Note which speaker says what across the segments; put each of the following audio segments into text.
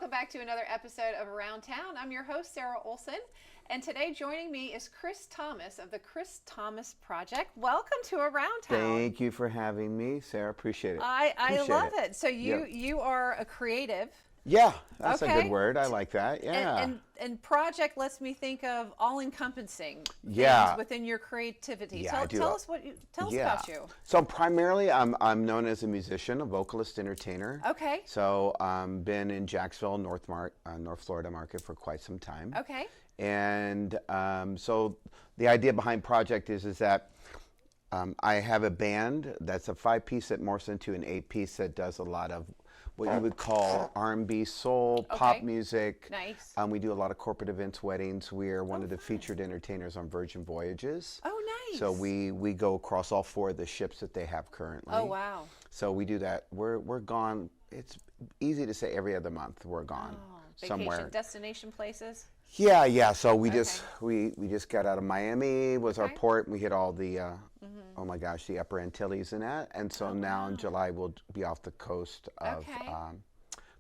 Speaker 1: welcome back to another episode of Around Town. I'm your host, Sarah Olson, and today joining me is Chris Thomas of the Chris Thomas Project. Welcome to Around Town.
Speaker 2: Thank you for having me, Sarah. Appreciate it.
Speaker 1: I love it. So you are a creative.
Speaker 2: Yeah, that's a
Speaker 1: Okay.
Speaker 2: good word. I like that. Yeah.
Speaker 1: And project lets me think of all-encompassing
Speaker 2: Yeah.
Speaker 1: things within your creativity.
Speaker 2: Yeah, I do.
Speaker 1: Tell us about you.
Speaker 2: So primarily, I'm known as a musician, a vocalist, entertainer.
Speaker 1: Okay.
Speaker 2: So been in Jacksonville, North Florida market for quite some time.
Speaker 1: Okay.
Speaker 2: And so the idea behind project is that I have a band that's a 5-piece that morphs into an 8-piece that does a lot of what you would call R&B, soul, pop music.
Speaker 1: Nice.
Speaker 2: We do a lot of corporate events, weddings. We are one of the featured entertainers on Virgin Voyages.
Speaker 1: Oh, nice.
Speaker 2: So we go across all 4 of the ships that they have currently.
Speaker 1: Oh, wow.
Speaker 2: So we do that. We're gone. It's easy to say every other month we're gone somewhere.
Speaker 1: Vacation destination places?
Speaker 2: Yeah. So we just got out of Miami was our port. We hit all the oh my gosh, the Upper Antilles and that. And so now in July we'll be off the coast of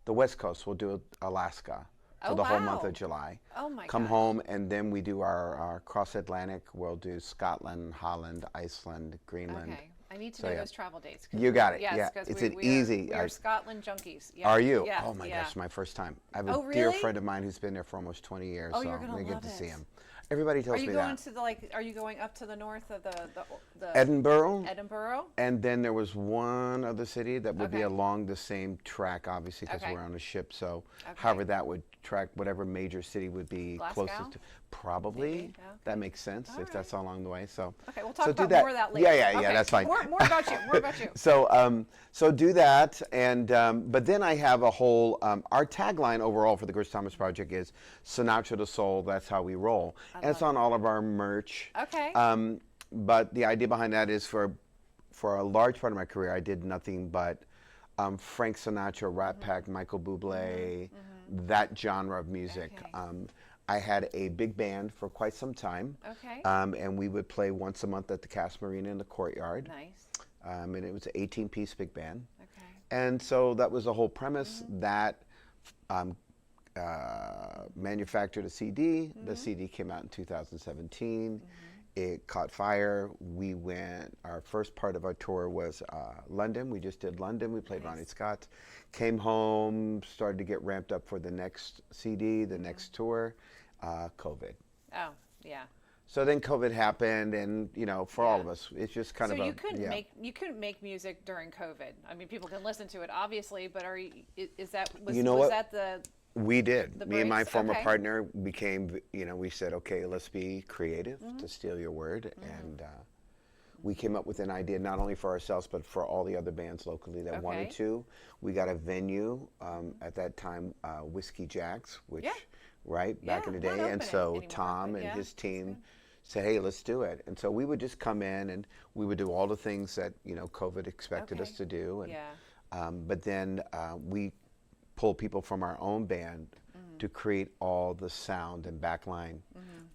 Speaker 2: the West Coast. We'll do Alaska for the whole month of July.
Speaker 1: Oh my
Speaker 2: Come
Speaker 1: gosh.
Speaker 2: home and then we do our cross Atlantic. We'll do Scotland, Holland, Iceland, Greenland.
Speaker 1: Okay. I need to know those travel dates.
Speaker 2: You got it.
Speaker 1: Yes,
Speaker 2: yeah,
Speaker 1: because
Speaker 2: it's
Speaker 1: we are Scotland junkies. Yeah.
Speaker 2: Are you?
Speaker 1: Yeah.
Speaker 2: Oh my gosh, my first time. I have a
Speaker 1: Oh,
Speaker 2: dear
Speaker 1: really?
Speaker 2: friend of mine who's been there for almost 20 years.
Speaker 1: Oh,
Speaker 2: so
Speaker 1: you're gonna
Speaker 2: we get
Speaker 1: love
Speaker 2: to
Speaker 1: it.
Speaker 2: see him. Everybody tells
Speaker 1: Are you
Speaker 2: me
Speaker 1: going
Speaker 2: that.
Speaker 1: to are you going up to the north of the
Speaker 2: Edinburgh.
Speaker 1: Edinburgh?
Speaker 2: And then there was one other city that would be
Speaker 1: Okay.
Speaker 2: along the same track, obviously, because
Speaker 1: Okay.
Speaker 2: we're on a ship. So,
Speaker 1: Okay.
Speaker 2: however, that would track whatever major city would be
Speaker 1: Glasgow?
Speaker 2: closest to. Probably.
Speaker 1: Maybe. Okay.
Speaker 2: That makes sense
Speaker 1: All
Speaker 2: if
Speaker 1: right.
Speaker 2: that's all along the way. So.
Speaker 1: Okay, we'll talk
Speaker 2: so
Speaker 1: about
Speaker 2: do that.
Speaker 1: more of that later.
Speaker 2: Yeah,
Speaker 1: Okay.
Speaker 2: that's fine.
Speaker 1: More about you. More about you.
Speaker 2: So do that, and but then I have a whole. Our tagline overall for the Chris Thomas Project is Sinatra to Soul. That's how we roll, and it's on all of our merch.
Speaker 1: Okay.
Speaker 2: But the idea behind that is for a large part of my career, I did nothing but Frank Sinatra, Rat Pack, Michael Bublé, that genre of music.
Speaker 1: Okay.
Speaker 2: I had a big band for quite some time.
Speaker 1: Okay.
Speaker 2: And we would play once a month at the Cass Marina in the courtyard.
Speaker 1: Nice.
Speaker 2: And it was an 18-piece big band.
Speaker 1: Okay.
Speaker 2: And so that was the whole premise. That manufactured a CD. The CD came out in 2017. It caught fire. We went, our first part of our tour was London. We just did London. We played Ronnie Scott. Came home, started to get ramped up for the next CD, the next tour, COVID.
Speaker 1: Oh, yeah.
Speaker 2: So then COVID happened, and for all of us, it's just kind of
Speaker 1: So you couldn't make music during COVID. I mean, people can listen to it, obviously, but was that the
Speaker 2: We did. Me and my
Speaker 1: breaks?
Speaker 2: former
Speaker 1: Okay.
Speaker 2: partner became, we said, okay, let's be creative, to steal your word. And we came up with an idea not only for ourselves, but for all the other bands locally that wanted to. We got a venue at that time, Whiskey Jack's, which, back in the
Speaker 1: not
Speaker 2: day.
Speaker 1: open
Speaker 2: And so
Speaker 1: anymore,
Speaker 2: Tom
Speaker 1: but
Speaker 2: and
Speaker 1: yeah,
Speaker 2: his
Speaker 1: that's
Speaker 2: team said, hey, let's do it. And so we would just come in and we would do all the things that, COVID expected us to do. And, but then we pull people from our own band to create all the sound and backline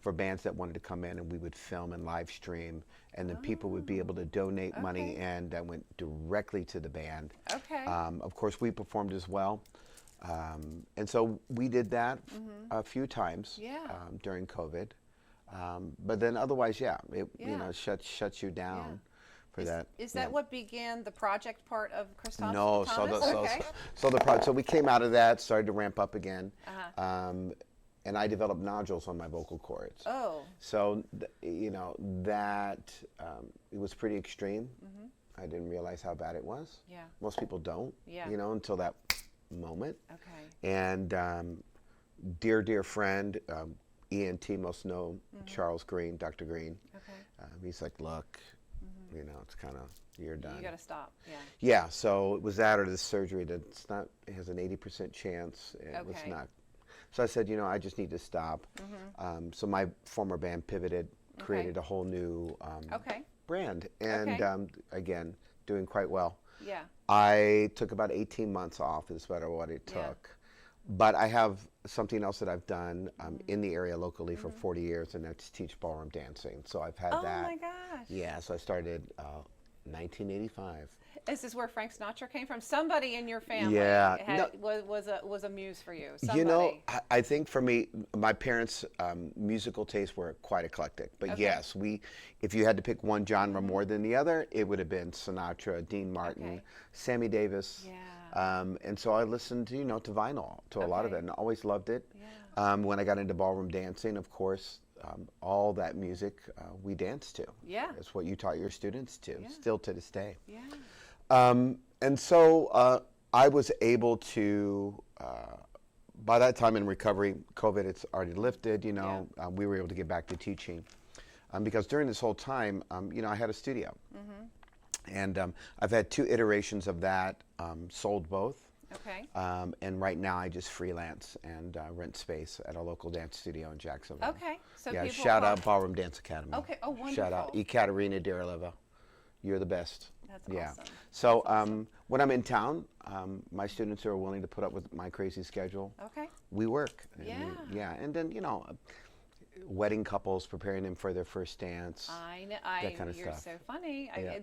Speaker 2: for bands that wanted to come in, and we would film and live stream, and then people would be able to donate money, and that went directly to the band.
Speaker 1: Okay.
Speaker 2: Of course, we performed as well, and so we did that a few times during COVID, but then otherwise, it shuts you down.
Speaker 1: Is that what began the project part of Chris Thomas?
Speaker 2: No, so we came out of that, started to ramp up again, and I developed nodules on my vocal cords.
Speaker 1: Oh.
Speaker 2: So that it was pretty extreme. I didn't realize how bad it was.
Speaker 1: Yeah.
Speaker 2: Most people don't.
Speaker 1: Yeah.
Speaker 2: Until that moment.
Speaker 1: Okay.
Speaker 2: And dear friend, ENT most know Charles Green, Dr. Green.
Speaker 1: Okay.
Speaker 2: He's like, look. It's kind of, you're done.
Speaker 1: You got to stop. Yeah.
Speaker 2: Yeah, so it was that or the surgery it has an 80% chance. It was not. So I said, I just need to stop. So my former band pivoted, created a whole new brand, and again, doing quite well.
Speaker 1: Yeah.
Speaker 2: I took about 18 months off is about what it took. But I have something else that I've done in the area locally for 40 years, and that's teach ballroom dancing. So I've had that.
Speaker 1: Oh my gosh.
Speaker 2: Yeah, so I started 1985.
Speaker 1: Is this where Frank Sinatra came from? Somebody in your family was a muse for you. Somebody.
Speaker 2: You know, I think for me, my parents' musical tastes were quite eclectic. But yes, if you had to pick one genre more than the other, it would have been Sinatra, Dean Martin, Sammy Davis.
Speaker 1: Yeah.
Speaker 2: And so I listened to, to vinyl, to a lot of it, and always loved it.
Speaker 1: Yeah.
Speaker 2: When I got into ballroom dancing, of course, all that music we danced to.
Speaker 1: Yeah.
Speaker 2: That's what you taught your students to,
Speaker 1: Yeah.
Speaker 2: still to this day.
Speaker 1: Yeah.
Speaker 2: And so I was able to, by that time in recovery, COVID had already lifted, we were able to get back to teaching. Because during this whole time, I had a studio. Mm-hmm. And I've had 2 iterations of that, sold both.
Speaker 1: Okay.
Speaker 2: And right now I just freelance and rent space at a local dance studio in Jacksonville.
Speaker 1: Okay. So
Speaker 2: yeah,
Speaker 1: people
Speaker 2: shout out Ballroom Dance Academy.
Speaker 1: Okay. Oh, wonderful.
Speaker 2: Shout out Ekaterina Derileva. You're the best.
Speaker 1: That's awesome.
Speaker 2: So
Speaker 1: That's awesome.
Speaker 2: when I'm in town, my students are willing to put up with my crazy schedule.
Speaker 1: Okay.
Speaker 2: We work.
Speaker 1: Yeah.
Speaker 2: And then, wedding couples, preparing them for their first dance.
Speaker 1: I know.
Speaker 2: That kind of
Speaker 1: you're
Speaker 2: stuff.
Speaker 1: so funny.
Speaker 2: Yeah.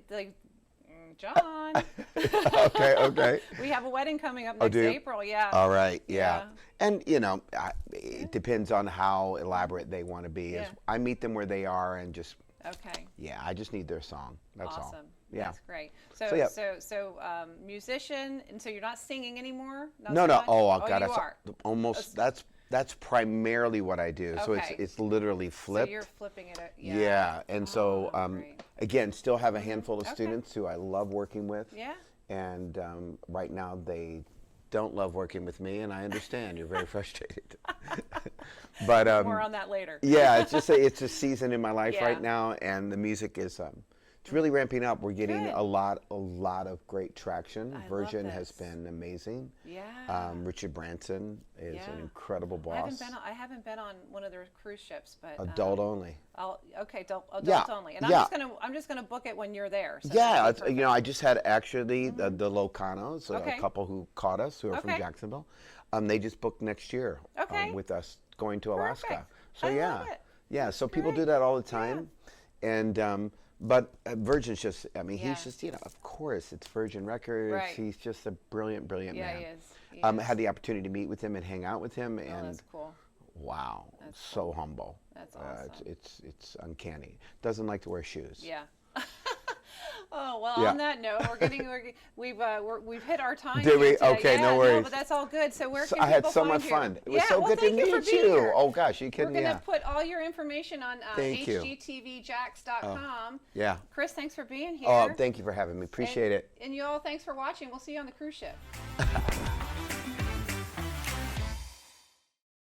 Speaker 1: John.
Speaker 2: Okay.
Speaker 1: We have a wedding coming up next April. Yeah.
Speaker 2: All right. Yeah. And it depends on how elaborate they want to be.
Speaker 1: Yeah.
Speaker 2: I meet them where they are and just.
Speaker 1: Okay.
Speaker 2: Yeah, I just need their song. That's all.
Speaker 1: Awesome.
Speaker 2: Yeah.
Speaker 1: That's great. So musician, and so you're not singing anymore?
Speaker 2: No. Oh, God.
Speaker 1: You are.
Speaker 2: Almost. That's primarily what I do. So it's literally flipped.
Speaker 1: So you're flipping it.
Speaker 2: Yeah. And so again, still have a handful of students who I love working with.
Speaker 1: Yeah.
Speaker 2: And right now they don't love working with me, and I understand. You're very frustrated. But
Speaker 1: more on that later.
Speaker 2: Yeah, it's a season in my life right now, and the music is it's really ramping up. We're getting a lot of great traction. Virgin has been amazing.
Speaker 1: Yeah.
Speaker 2: Richard Branson is an incredible boss.
Speaker 1: I haven't been on one of their cruise ships, but
Speaker 2: adult only.
Speaker 1: Adult only, and I'm just gonna book it when you're there. So
Speaker 2: I just had actually the Locanos, a couple who caught us who are from Jacksonville. They just booked next year with us going to Alaska.
Speaker 1: Perfect.
Speaker 2: So
Speaker 1: love it.
Speaker 2: Yeah. So people do that all the time, and but Virgin's just, he's just, of course, it's Virgin Records.
Speaker 1: Right.
Speaker 2: He's just a brilliant man.
Speaker 1: Yeah, he is.
Speaker 2: I had the opportunity to meet with him and hang out with him, and
Speaker 1: that's cool.
Speaker 2: Wow,
Speaker 1: That's
Speaker 2: so humble.
Speaker 1: That's awesome.
Speaker 2: It's uncanny. Doesn't like to wear shoes.
Speaker 1: Yeah. Oh well. On that note, we've hit our time.
Speaker 2: Did we?
Speaker 1: Today.
Speaker 2: Okay, no
Speaker 1: No,
Speaker 2: worries.
Speaker 1: but that's all good. So where can
Speaker 2: I had
Speaker 1: people
Speaker 2: so
Speaker 1: find
Speaker 2: much
Speaker 1: you?
Speaker 2: fun. It was so good to meet
Speaker 1: you.
Speaker 2: Oh gosh, you kidding me?
Speaker 1: We're gonna put all your information on
Speaker 2: Thank you.
Speaker 1: hgtvjax.com.
Speaker 2: Yeah.
Speaker 1: Chris, thanks for being here.
Speaker 2: Oh, thank you for having me. Appreciate it.
Speaker 1: And you all, thanks for watching. We'll see you on the cruise ship.